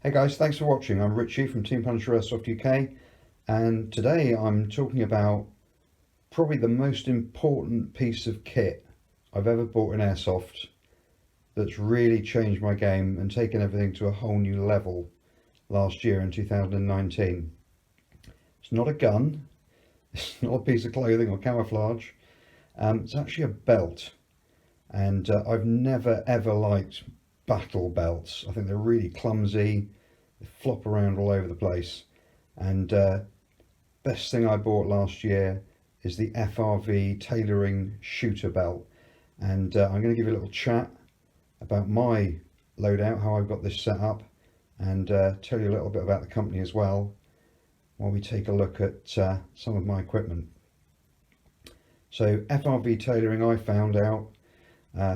Hey guys, thanks for watching. I'm Richy from Team Punisher Airsoft UK, and today I'm talking about probably the most important piece of kit I've ever bought in Airsoft that's really changed my game and taken everything to a whole new level last year in 2019. It's not a gun, it's not a piece of clothing or camouflage, it's actually a belt, and I've never ever liked battle belts. I think they're really clumsy. They flop around all over the place, and best thing I bought last year is the FRV Tailoring Shooter Belt, and I'm going to give you a little chat about my loadout, how I've got this set up, and tell you a little bit about the company as well while we take a look at some of my equipment. So FRV Tailoring, I found out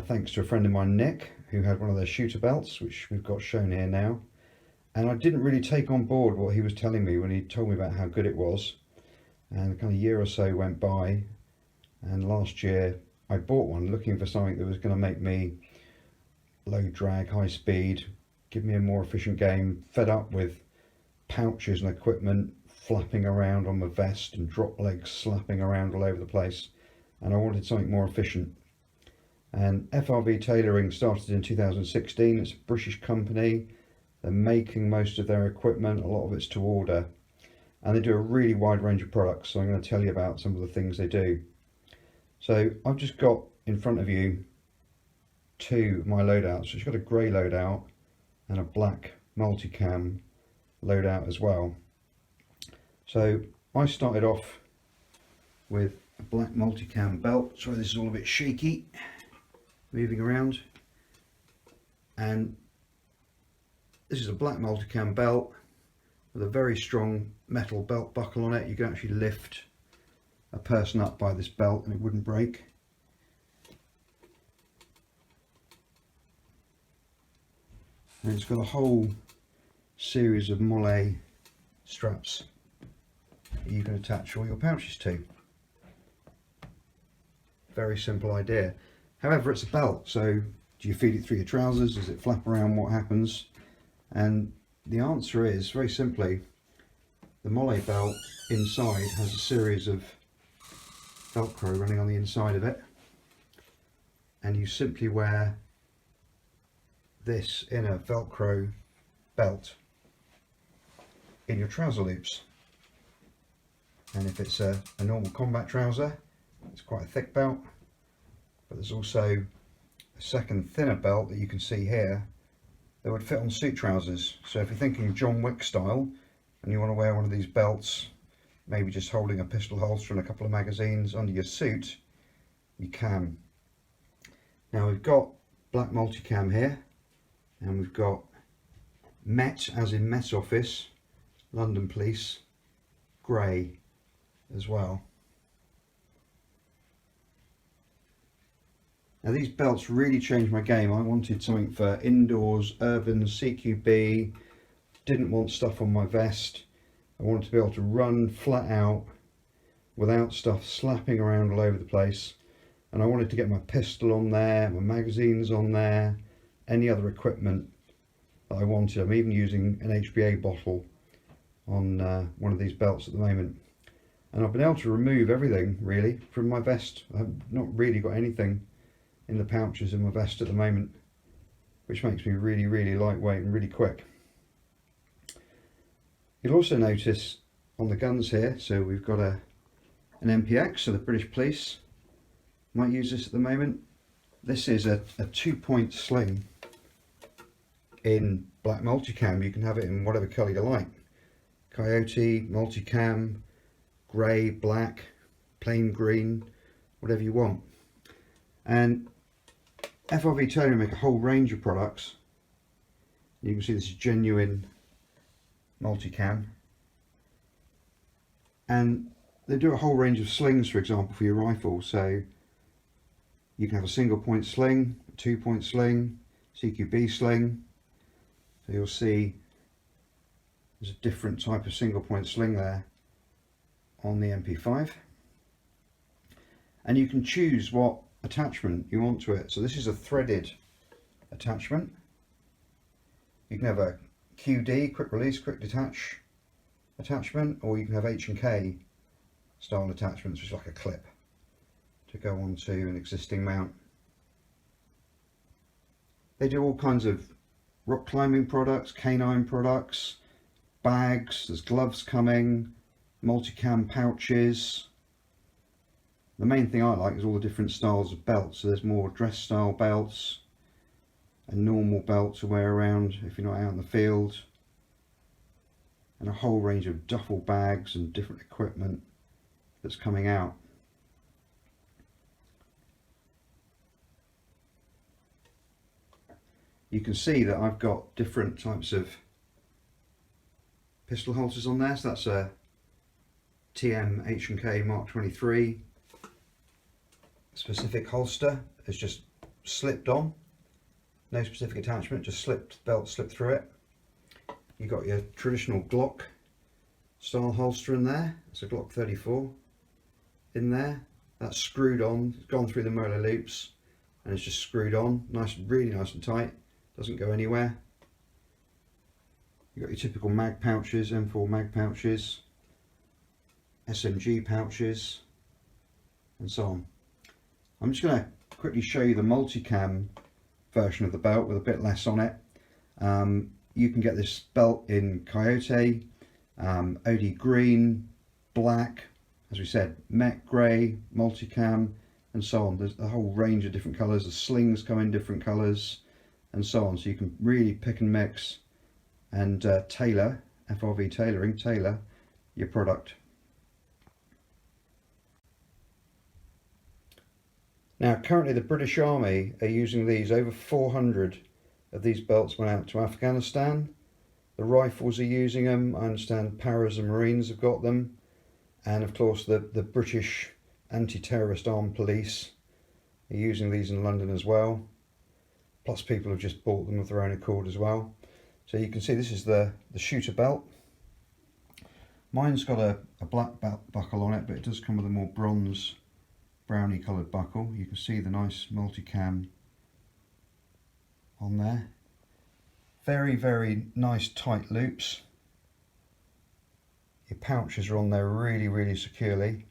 thanks to a friend of mine, Nick, who had one of their shooter belts, which we've got shown here now. And I didn't really take on board what he was telling me when he told me about how good it was. And a kind of year or so went by, and last year I bought one looking for something that was going to make me low drag, high speed, give me a more efficient game, fed up with pouches and equipment flapping around on my vest and drop legs slapping around all over the place, and I wanted something more efficient. And FRV Tailoring started in 2016. It's a British company. They're making most of their equipment, a lot of it's to order, and they do a really wide range of products, so I'm going to tell you about some of the things they do. So I've just got in front of you two of my loadouts. So it's got a grey loadout and a black multicam loadout as well. So I started off with a black multicam belt. Sorry, this is all a bit shaky, moving around. And this is a black multicam belt with a very strong metal belt buckle on it. You can actually lift a person up by this belt and it wouldn't break. And it's got a whole series of molle straps that you can attach all your pouches to. Very simple idea. However, it's a belt, so do you feed it through your trousers? Does it flap around? What happens? And the answer is, very simply, the molle belt inside has a series of Velcro running on the inside of it, and you simply wear this inner Velcro belt in your trouser loops. And if it's a normal combat trouser, it's quite a thick belt, but there's also a second thinner belt that you can see here that would fit on suit trousers. So if you're thinking John Wick style and you want to wear one of these belts, maybe just holding a pistol holster and a couple of magazines under your suit, you can. Now we've got black multicam here, and we've got Met, as in Met Office, London Police, grey as well. Now these belts really changed my game. I wanted something for indoors, urban, CQB, didn't want stuff on my vest. I wanted to be able to run flat out without stuff slapping around all over the place. And I wanted to get my pistol on there, my magazines on there, any other equipment that I wanted. I'm even using an HBA bottle on one of these belts at the moment. And I've been able to remove everything really from my vest. I've not really got anything in the pouches in my vest at the moment, which makes me really lightweight and really quick. You'll also notice on the guns here, so we've got an MPX, so the British Police might use this at the moment. This is a 2-point sling in black multicam. You can have it in whatever colour you like. Coyote, multicam, grey, black, plain green, whatever you want. And FRV Tailoring make a whole range of products. You can see this is genuine multicam, and they do a whole range of slings, for example, for your rifle. So you can have a single point sling, a 2-point sling, CQB sling. So you'll see there's a different type of single point sling there on the MP5, and you can choose what attachment you want to it. So this is a threaded attachment. You can have a QD, quick release, quick detach attachment, or you can have H&K style attachments, which is like a clip to go onto an existing mount. They do all kinds of rock climbing products, canine products, bags, there's gloves coming, multicam pouches. The main thing I like is all the different styles of belts. So there's more dress style belts and normal belts to wear around if you're not out in the field, and a whole range of duffel bags and different equipment that's coming out. You can see that I've got different types of pistol holsters on there. So that's a TM H&K Mark 23 specific holster. It's just slipped on, no specific attachment, just belt slipped through it. You've got your traditional Glock style holster in there. It's a Glock 34 in there. That's screwed on, it's gone through the molar loops and it's just screwed on, nice, really nice and tight, doesn't go anywhere. You've got your typical mag pouches, M4 mag pouches, SMG pouches, and so on. I'm just going to quickly show you the multicam version of the belt with a bit less on it. You can get this belt in Coyote, OD green, black, as we said, Met grey, multicam, and so on. There's a whole range of different colours. The slings come in different colours, and so on. So you can really pick and mix and tailor, FRV Tailoring, tailor your product. Now currently the British Army are using these. Over 400 of these belts went out to Afghanistan. The rifles are using them. I understand Paras and Marines have got them, and of course the British anti-terrorist armed police are using these in London as well. Plus people have just bought them of their own accord as well. So you can see this is the shooter belt. Mine's got a black buckle on it, but it does come with a more bronze brownie coloured buckle. You can see the nice multicam on there. Very, very nice tight loops. Your pouches are on there really, really securely,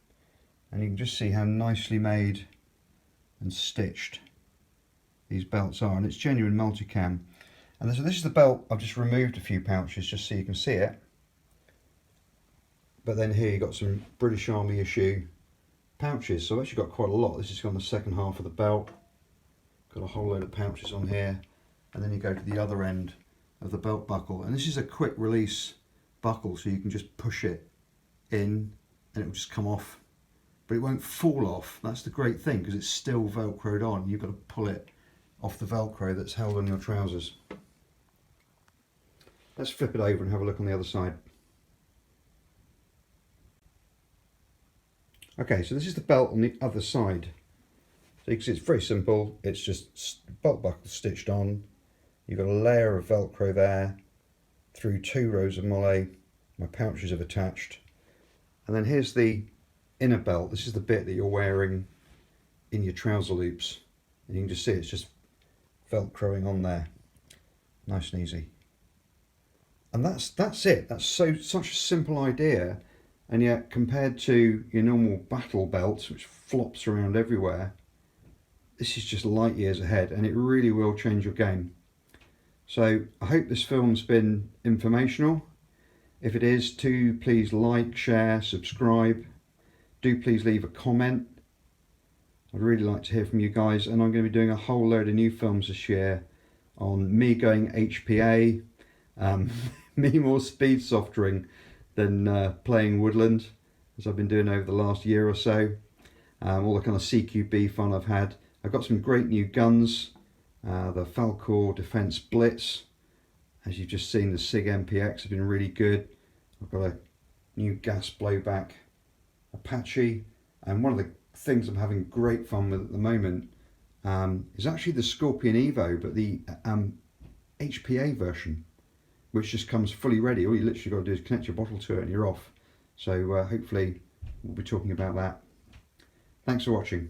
and you can just see how nicely made and stitched these belts are, and it's genuine multicam. And so this is the belt. I've just removed a few pouches just so you can see it, but then here you've got some British Army issue pouches. So I've actually got quite a lot. This is on the second half of the belt. Got a whole load of pouches on here, and then you go to the other end of the belt buckle, and this is a quick release buckle, so you can just push it in and it will just come off, but it won't fall off. That's the great thing, because it's still velcroed on. You've got to pull it off the velcro that's held on your trousers. Let's flip it over and have a look on the other side. Okay, so this is the belt on the other side. So you can see it's very simple. It's just belt buckle stitched on. You've got a layer of velcro there through 2 rows of molle. My pouches have attached, and then here's the inner belt. This is the bit that you're wearing in your trouser loops, and you can just see it's just velcroing on there, nice and easy. And that's it. That's such a simple idea, and yet compared to your normal battle belt, which flops around everywhere, this is just light years ahead, and it really will change your game. So I hope this film's been informational. If it is, do please like, share, subscribe. Do please leave a comment. I'd really like to hear from you guys, and I'm going to be doing a whole load of new films this year on me going HPA, me more speed softering than playing woodland, as I've been doing over the last year or so. All the kind of CQB fun I've had. I've got some great new guns. The Falcor Defense Blitz, as you've just seen, the SIG MPX has been really good. I've got a new gas blowback Apache, and one of the things I'm having great fun with at the moment is actually the Scorpion Evo, but the HPA version, which just comes fully ready. All you literally got to do is connect your bottle to it and you're off. So hopefully we'll be talking about that. Thanks for watching.